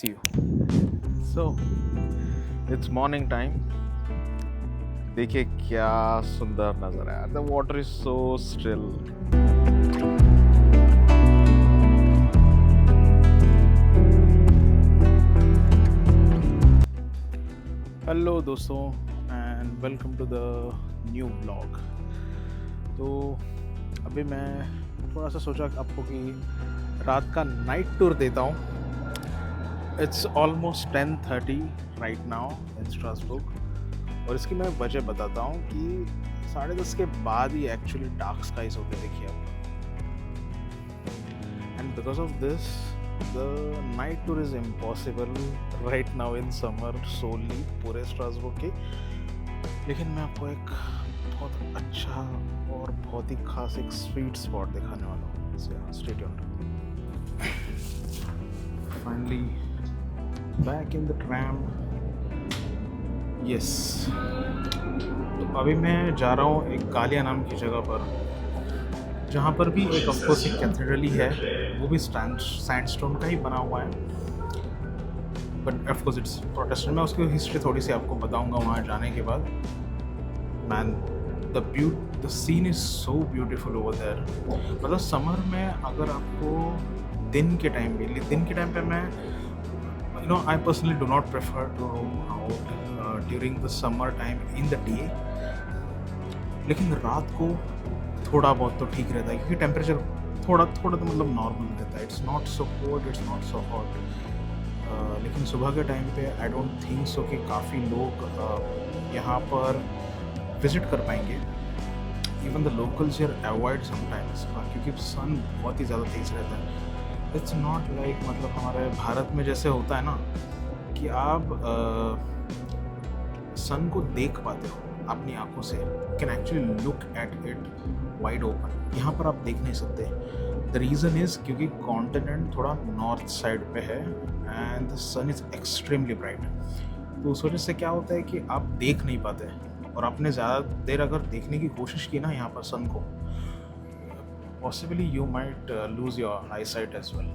see you. So it's morning time. देखिए क्या सुंदर नज़र है. The water is so still. Hello दोस्तों and welcome to the new blog. तो अभी मैं थोड़ा सा सोचा आपको कि रात का नाइट टूर देता हूँ. It's almost 10:30 right now in Strasbourg और इसकी मैं वजह बताता हूँ कि 10:30 के बाद ही एक्चुअली डार्क स्काइज होते देखिए आप. And because of this the night tour is impossible right now in summer सोली पूरे स्ट्रासबर्ग के. लेकिन मैं आपको एक बहुत अच्छा और बहुत ही खास एक स्वीट स्पॉट दिखाने वाला हूँ. Stay tuned. Finally back in the tram. Yes, तो अभी मैं जा रहा हूँ एक गालिया नाम की जगह पर, जहाँ पर भी एक ऑफकोर्स एक कैथेड्रल ही है. वो भी सैंडस्टोन का ही बना हुआ है, बट ऑफकोर्स इट्स प्रोटेस्टेंट. मैं उसकी हिस्ट्री थोड़ी सी आपको बताऊंगा वहाँ जाने के बाद. Man the scene is so beautiful over there. मतलब समर में अगर आपको दिन के टाइम पे मैं I personally do not prefer to roam out during the summer time in the day. लेकिन रात को थोड़ा बहुत तो ठीक रहता है क्योंकि टेम्परेचर थोड़ा तो मतलब नॉर्मल रहता है. It's not so cold, it's not so hot. लेकिन सुबह के टाइम पे आई डोंट थिंक सो कि काफ़ी लोग यहाँ पर विज़िट कर पाएंगे. Even the locals here avoid sometimes क्योंकि सन बहुत ही ज़्यादा तेज़ रहता है. इट्स नॉट लाइक मतलब हमारे भारत में जैसे होता है ना कि आप सन को देख पाते हो अपनी आंखों से. Can actually look at it wide open. यहाँ पर आप देख नहीं सकते. द रीज़न इज़ क्योंकि कॉन्टिनेंट थोड़ा नॉर्थ साइड पे है and the sun is extremely bright. तो उस वजह से क्या होता है कि आप देख नहीं पाते. और आपने ज़्यादा देर अगर देखने की कोशिश की ना यहाँ पर सन को, possibly you might lose your eyesight as well.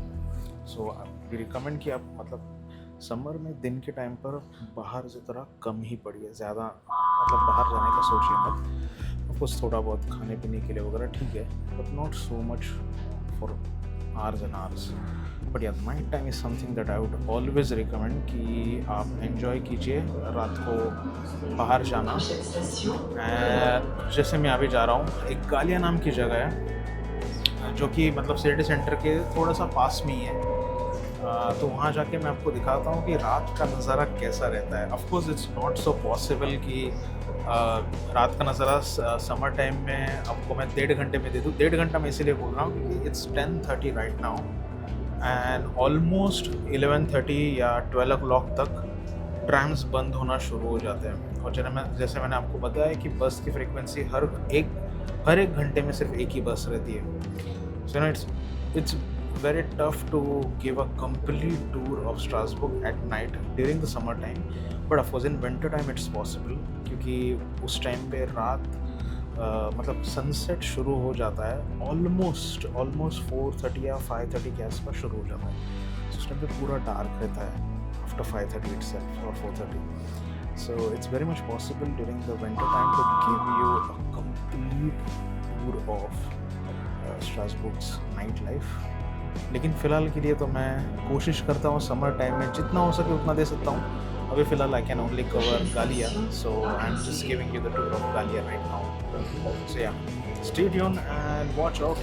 So we recommend कि आप मतलब समर में दिन के टाइम पर बाहर से थोड़ा कम ही पड़िए. ज़्यादा मतलब बाहर जाने का सोचिए मत. ऑफकोर्स थोड़ा बहुत खाने पीने के लिए वगैरह ठीक है, but not so much for hours and hours. But या night time is something that I would always recommend कि आप एंजॉय कीजिए रात को बाहर जाना. जैसे मैं अभी जा रहा हूँ एक गालिया नाम की जगह है जो कि मतलब सिटी सेंटर के थोड़ा सा पास में ही है. तो वहाँ जाके मैं आपको दिखाता हूँ कि रात का नज़ारा कैसा रहता है. Of course it's not so possible कि रात का नज़ारा समर टाइम में आपको मैं 1.5 घंटे में दे दूँ. 1.5 घंटा मैं इसीलिए बोल रहा हूँ क्योंकि it's 10:30 right now and almost 11:30 या 12 o'clock तक ट्रैम्स बंद होना शुरू हो जाते हैं. और जैसे मैंने आपको बताया कि बस की फ्रिक्वेंसी हर एक घंटे में सिर्फ एक ही बस रहती है. So it's very tough to give a complete tour of Strasbourg at night during the summer time, but of course in winter time it's possible क्योंकि उस टाइम पे रात मतलब सनसेट शुरू हो जाता है ऑलमोस्ट 4:30 या 5:30 के आसपास शुरू हो जाता है. उस टाइम पे पूरा डार्क रहता है after 5:30 itself or 4:30. So it's very much possible during the winter time to give you a complete tour of Strasbourg's night life. लेकिन फ़िलहाल के लिए तो मैं कोशिश करता हूँ समर टाइम में जितना हो सके उतना दे सकता हूँ. अभी फ़िलहाल आई कैन ओनली कवर गालिया, so I am just giving you the tour of गालिया right now. So yeah stay tuned and watch out.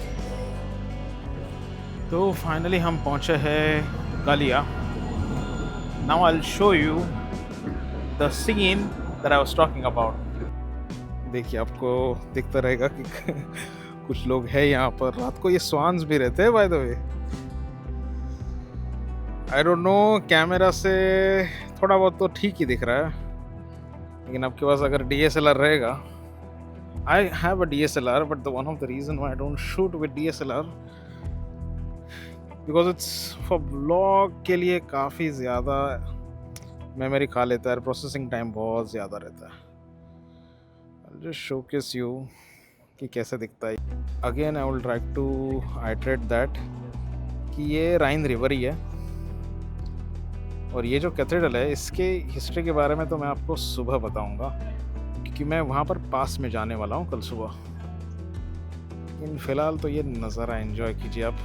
तो फाइनली हम पहुँचे हैं गालिया. Now I will show you the scene that I was talking about. देखिए आपको दिखता रहेगा कि कुछ लोग हैं यहाँ पर. रात को ये स्वान्स भी रहते हैं by the way. I don't know, camera से थोड़ा बहुत तो ठीक ही दिख रहा है, लेकिन आपके पास अगर DSLR रहेगा. I have a DSLR but the one of the reason why I don't shoot with DSLR because it's for blog के लिए काफ़ी ज़्यादा मेमोरी खा लेता है. प्रोसेसिंग टाइम बहुत ज़्यादा रहता है. आई जस्ट शोकेस यू कि कैसे दिखता है. Again I will try to iterate that कि ये राइन रिवर ही है. और ये जो कैथेड्रल है इसके हिस्ट्री के बारे में तो मैं आपको सुबह बताऊंगा, क्योंकि मैं वहाँ पर पास में जाने वाला हूँ कल सुबह। इन फिलहाल तो ये नज़ारा एंजॉय कीजिए आप।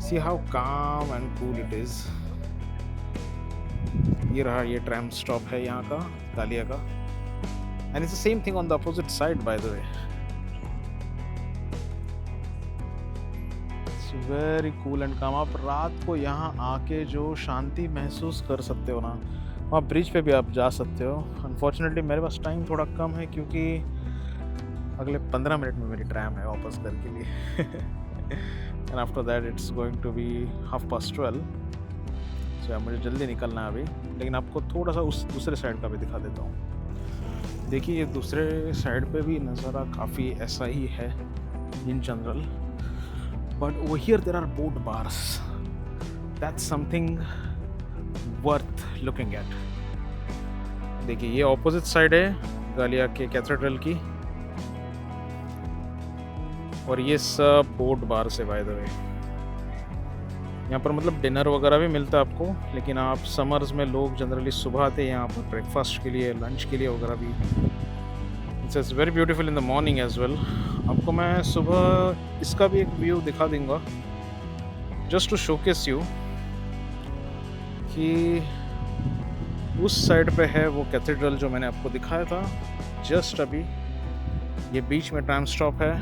सी हाउ काम एंड कूल इट इज़। ये रहा, ये ट्रैम स्टॉप है यहाँ का, गालिया का, and it's the same thing on the opposite side by the way. Very cool and काम। आप रात को यहाँ आके जो शांति महसूस कर सकते हो ना, वहाँ ब्रिज पे भी आप जा सकते हो। अनफॉर्चुनेटली मेरे पास टाइम थोड़ा कम है, क्योंकि अगले 15 मिनट में मेरी ट्रैम है वापस घर के लिए and after that it's going to be 12:30। So मुझे जल्दी निकलना है अभी, लेकिन आपको थोड़ा सा उस दूसरे साइड का भी दिखा देता हूँ। देखिए ये दूसरे साइड पे भी नज़ारा काफ़ी ऐसा ही है in general, but over here there are boat bars. That's something worth looking at. देखिए ये ऑपोजिट साइड है गालिया के कैथेड्रल की, और ये सब बोट बार से बाय द वे। यहाँ पर मतलब डिनर वगैरह भी मिलता है आपको, लेकिन आप समर्स में लोग जनरली सुबह आते हैं यहाँ पर ब्रेकफास्ट के लिए, लंच के लिए वगैरह भी। It's very beautiful in the morning as well. आपको मैं सुबह इसका भी एक व्यू दिखा दूंगा, जस्ट टू शोकेस यू कि उस साइड पे है वो कैथेड्रल जो मैंने आपको दिखाया था जस्ट अभी। ये बीच में ट्राम स्टॉप है,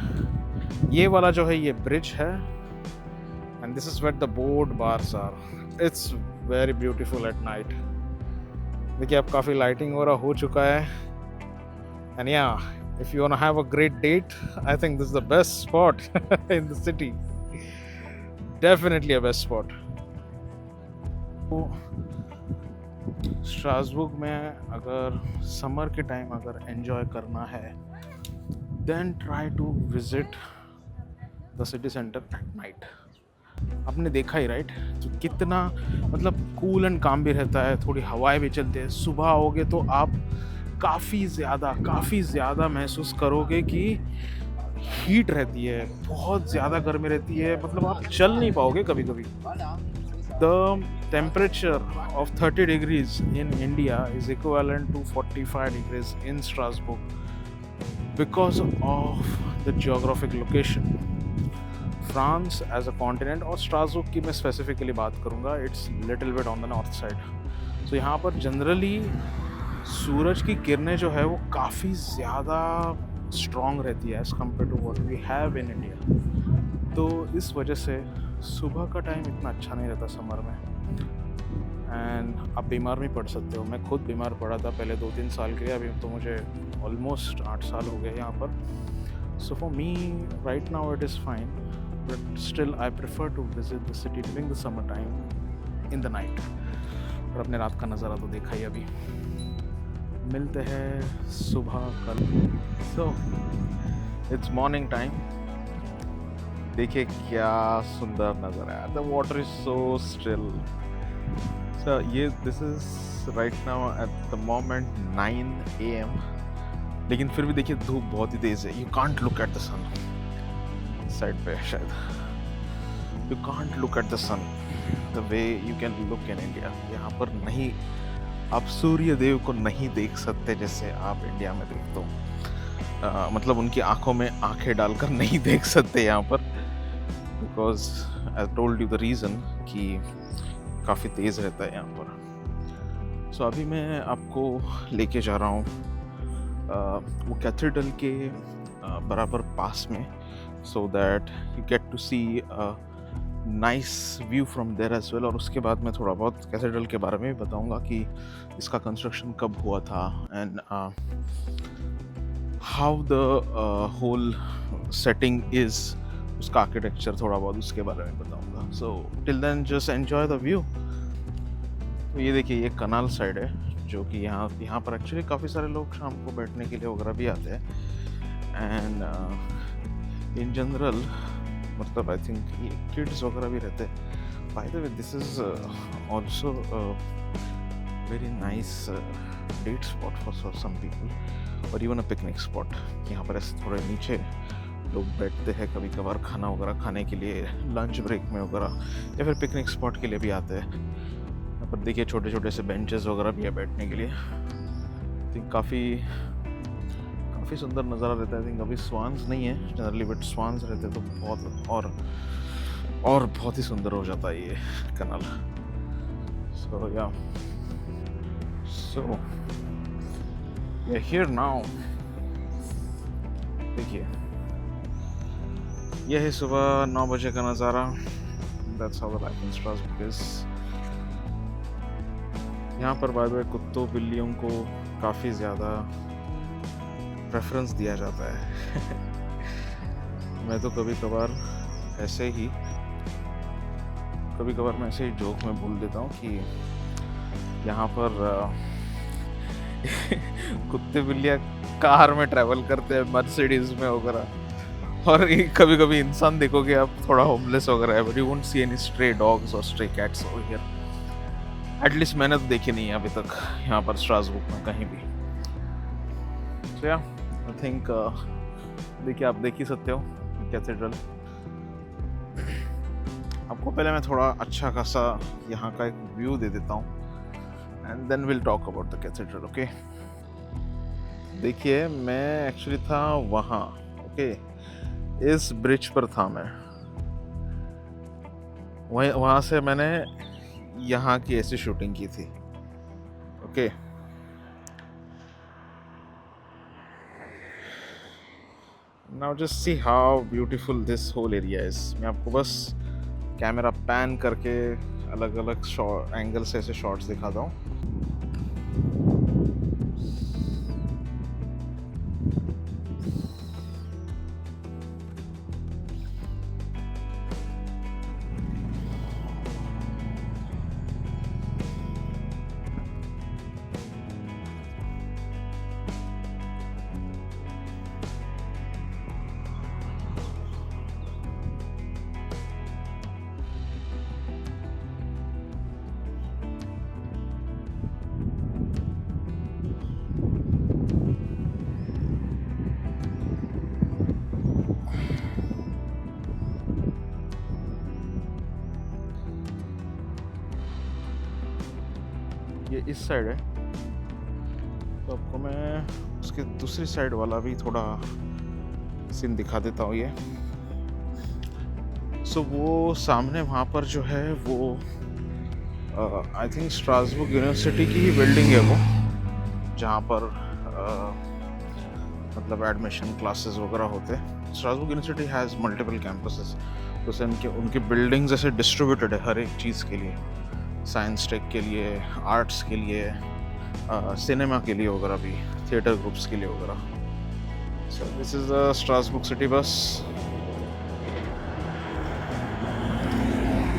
ये वाला जो है ये ब्रिज है, and this is where the boat bars are. It's very beautiful at night. देखिए अब काफ़ी लाइटिंग वगैरह हो चुका है, एंड या if you want to have a great date, I think this is the best spot in the city. Definitely a best spot. स्ट्रासबुर्ग में अगर समर के टाइम अगर एंजॉय करना है, then try to visit the city center at night. आपने देखा ही right, तो कितना मतलब कूल एंड काम भी रहता है, थोड़ी हवाएं भी चलती है। सुबह आओगे तो आप काफ़ी ज़्यादा महसूस करोगे कि हीट रहती है, बहुत ज़्यादा गर्मी रहती है, मतलब आप चल नहीं पाओगे कभी कभी। The temperature of 30 degrees in India is equivalent to 45 degrees in Strasbourg because of the geographic location. France as a continent, और स्ट्रासबुर्ग की मैं स्पेसिफिकली बात करूँगा, it's little bit on the north side. So यहाँ पर generally सूरज की किरणें जो है वो काफ़ी ज़्यादा स्ट्रॉन्ग रहती है as compare to what we have in India. तो इस वजह से सुबह का टाइम इतना अच्छा नहीं रहता समर में, एंड आप बीमार भी पड़ सकते हो। मैं खुद बीमार पड़ा था पहले 2-3 साल के लिए, अभी तो मुझे ऑलमोस्ट 8 साल हो गए यहाँ पर। So for me right now it is fine, but still I prefer to visit the city during the summer time in the night. और अपने रात का नज़ारा तो देखा ही अभी। मिलते हैं सुबह कल। So it's morning time. देखिए क्या सुंदर नज़ारा है, the water is so still. So ये this is right now at the moment 9 AM, लेकिन फिर भी देखिए धूप बहुत ही तेज है। You can't look at the sun. Side पे शायद you can't look at the sun the way you can look in India. यहाँ पर नहीं, आप सूर्य देव को नहीं देख सकते जैसे आप इंडिया में देखते हो। मतलब उनकी आंखों में आंखें डालकर नहीं देख सकते यहाँ पर, because I told you the reason कि काफ़ी तेज़ रहता है यहाँ पर। सो अभी मैं आपको लेके जा रहा हूँ वो कैथेड्रल के बराबर पास में, so that you get to see nice view from there as well. और उसके बाद मैं थोड़ा बहुत कैथेड्रल के बारे में भी बताऊंगा कि इसका कंस्ट्रक्शन कब हुआ था, and how the whole setting is, उसका आर्किटेक्चर थोड़ा बहुत उसके बारे में बताऊंगा। So till then just enjoy the view. तो ये देखिए ये कनाल साइड है, जो कि यहाँ पर एक्चुअली काफ़ी सारे लोग शाम को बैठने के लिए वगैरह भी आते हैं, एंड इन जनरल मतलब आई थिंक ये किड्स वगैरह भी रहते हैं। By the way this is also very nice date spot for some people, और इवन अ पिकनिक स्पॉट। यहाँ पर ऐसे थोड़े नीचे लोग बैठते हैं कभी कभार खाना वगैरह खाने के लिए, लंच ब्रेक में वगैरह, या फिर पिकनिक स्पॉट के लिए भी आते हैं। पर देखिए छोटे छोटे से बेंचेस वगैरह भी है बैठने के लिए। आई थिंक काफ़ी सुंदर नज़ारा रहता है। आई थिंक अभी स्वान्स नहीं है जनरली, बट स्वान्स रहते तो बहुत और बहुत ही सुंदर हो जाता है ये कनाल। सो या सो हियर नाउ। देखिए यह है सुबह 9 बजे का नज़ारा। That's how the life in Strasbourg is. यहाँ पर बाय द वे कुत्तों बिल्लियों को काफ़ी ज़्यादा प्रेफरेंस दिया जाता है। मैं तो कभी कभार मैं ऐसे ही जोक में बोल देता हूँ कि यहाँ पर कुत्ते बिल्लियाँ कार में ट्रैवल करते हैं, मर्सिडीज में वगैरह, और कभी कभी इंसान देखोगे आप थोड़ा होमलेस वगैरह है, but you won't see any stray dogs और stray cats over here. At least मैंने तो देखी नहीं है अभी तक यहाँ पर स्ट्रासबर्ग में कहीं भी। सो या आई थिंक देखिए आप देख ही सकते हो कैथेड्रल। आपको पहले मैं थोड़ा अच्छा खासा यहाँ का एक व्यू दे देता हूँ and then will talk about the cathedral. Okay, देखिए मैं एक्चुअली था वहाँ, ओके, इस ब्रिज पर था मैं। वहाँ से मैंने यहाँ की ऐसी शूटिंग की थी। Okay, now just see how beautiful this whole area is. मैं आपको बस कैमरा पैन करके अलग अलग एंगल से ऐसे शॉट्स दिखाता हूँ। ये इस साइड है, तो आपको मैं उसके दूसरी साइड वाला भी थोड़ा सीन दिखा देता हूँ। ये सो वो सामने वहाँ पर जो है वो आई थिंक स्ट्रासबर्ग यूनिवर्सिटी की ही बिल्डिंग है वो, जहाँ पर मतलब एडमिशन क्लासेस वगैरह होते हैं। Strasbourg university has multiple campuses, तो उनकी बिल्डिंग्स ऐसे डिस्ट्रीब्यूटेड है हर एक चीज़ के लिए, साइंस टेक के लिए, आर्ट्स के लिए, सिनेमा के लिए वगैरह भी, थिएटर ग्रुप्स के लिए वगैरह। So this is the Strasbourg city bus.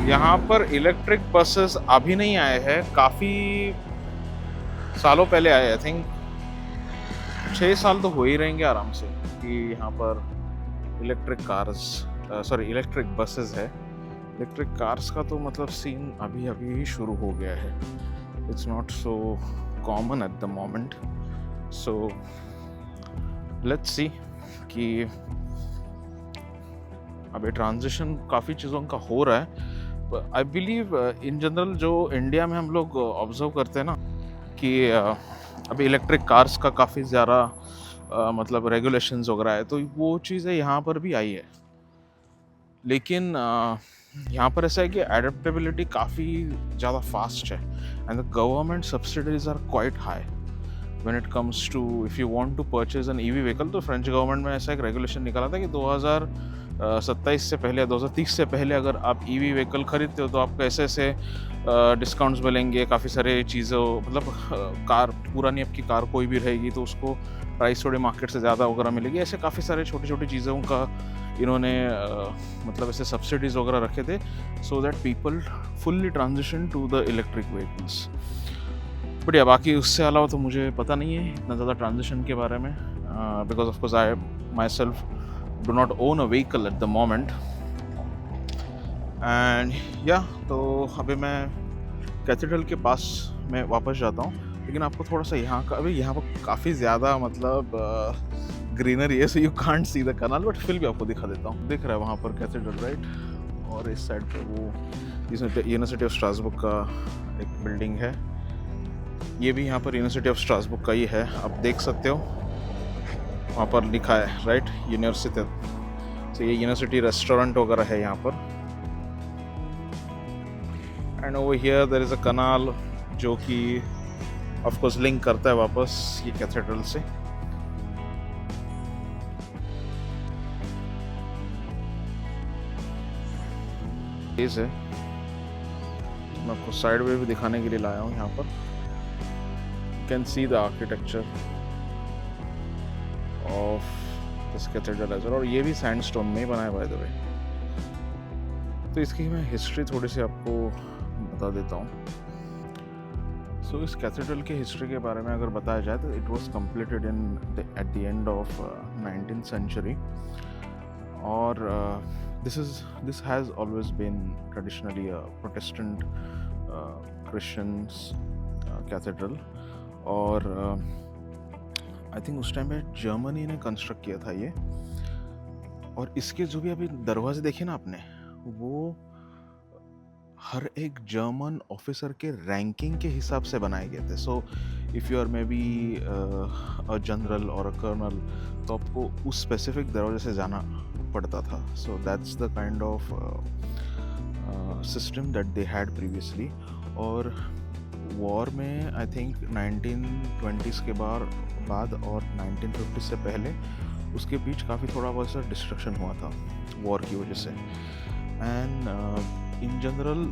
यहाँ पर इलेक्ट्रिक बसेस अभी नहीं आए हैं, काफ़ी सालों पहले आए। आई थिंक 6 साल तो हो ही रहेंगे आराम से कि यहाँ पर इलेक्ट्रिक बसेस है। इलेक्ट्रिक कार्स का तो मतलब सीन अभी ही शुरू हो गया है। It's not so common eight the moment. So let's see कि अभी ट्रांजिशन काफ़ी चीज़ों का हो रहा है। आई बिलीव इन जनरल जो इंडिया में हम लोग ऑब्जर्व करते हैं ना कि अभी इलेक्ट्रिक कार्स का काफ़ी ज़्यादा मतलब रेगुलेशंस वगैरह है, तो वो चीज़ें यहाँ पर भी आई है। लेकिन यहाँ पर ऐसा है कि एडेप्टेबिलिटी काफ़ी ज़्यादा फास्ट है and the government subsidies are quite high when it comes to if you want to purchase an EV vehicle. तो फ्रेंच गवर्नमेंट में ऐसा एक रेगुलेशन निकाला था कि 2027 से पहले या 2030 से पहले अगर आप ईवी व्हीकल खरीदते हो तो आपको ऐसे डिस्काउंट्स मिलेंगे, काफ़ी सारे चीज़ों मतलब कार पुरानी आपकी कार कोई भी रहेगी तो उसको प्राइस थोड़े मार्केट से ज़्यादा वगैरह मिलेगी। ऐसे काफ़ी सारे छोटी छोटी चीज़ों का इन्होंने मतलब ऐसे सब्सिडीज़ वगैरह रखे थे so that people fully transition to the electric vehicles. But या बाकी उससे अलावा तो मुझे पता नहीं है इतना ज़्यादा ट्रांजिशन के बारे में, because of course I my self do not own a vehicle eight the moment. And या तो अभी मैं कैथेड्रल के पास में वापस जाता हूँ, लेकिन आपको थोड़ा सा यहाँ का, अभी यहाँ पर काफ़ी ज़्यादा मतलब ग्रीनरी है, so you can't see the kanal, but फिर भी आपको दिखा देता हूँ। दिख रहा है वहाँ पर कैथेड्रल राइट, और इस साइड पे वो यूनिवर्सिटी ऑफ स्ट्रासबर्ग का एक बिल्डिंग है, ये भी यहाँ पर यूनिवर्सिटी ऑफ स्ट्रासबर्ग का ही है, आप देख सकते हो वहाँ पर लिखा है राइट यूनिवर्सिटी। तो ये यूनिवर्सिटी रेस्टोरेंट वगैरह है यहाँ पर। And over here there is a canal जो कि ऑफ कोर्स लिंक करता है वापस ये कैथेड्रल से। इस है मैं आपको साइड वे भी दिखाने के लिए लाया हूँ यहाँ पर। Can see the architecture of this cathedral as well, और ये भी सैंडस्टोन में बना है बाय द वे। तो इसकी मैं हिस्ट्री थोड़ी सी आपको बता देता हूँ। सो इस कैथेड्रल के हिस्ट्री के बारे में अगर बताया जाए तो it was completed at the end of 19th century, और this has always been traditionally a Protestant Christians cathedral, और आई थिंक उस टाइम पे जर्मनी ने कंस्ट्रक्ट किया था ये। और इसके जो भी अभी दरवाजे देखे ना आपने, वो हर एक जर्मन ऑफिसर के रैंकिंग के हिसाब से बनाए गए थे। So if you are maybe a general और अ कर्नल, तो आपको उस स्पेसिफिक दरवाजे से जाना पड़ता था। So that's the kind of system that they had previously. और वॉर में आई थिंक 1920s के बाद और 1950 से पहले उसके बीच काफ़ी थोड़ा बहुत सा डिस्ट्रक्शन हुआ था वॉर की वजह से। एंड इन जनरल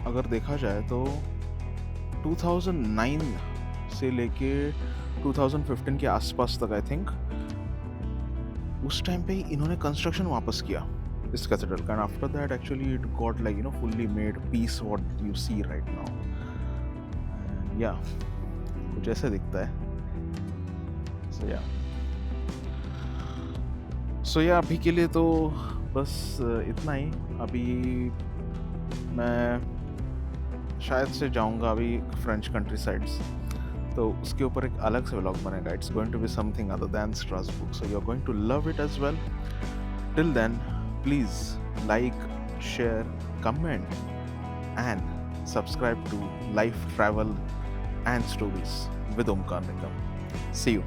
अगर देखा जाए तो 2009 से लेके 2015 के आसपास तक आई थिंक उस टाइम पे ही इन्होंने कंस्ट्रक्शन वापस किया इस कैथेड्रल का। And after that actually it got like fully made piece what you see right now. या कुछ ऐसा दिखता है। सो या अभी के लिए तो बस इतना ही। अभी मैं शायद से जाऊंगा अभी फ्रेंच कंट्री साइड्स, तो उसके ऊपर एक अलग से व्लॉग बनेगा। It's going to be something other than Strasbourg, so you are going to love it as well. Till then please like, share, comment and subscribe to Life Travel and Stories with Omkar Nigam. See you.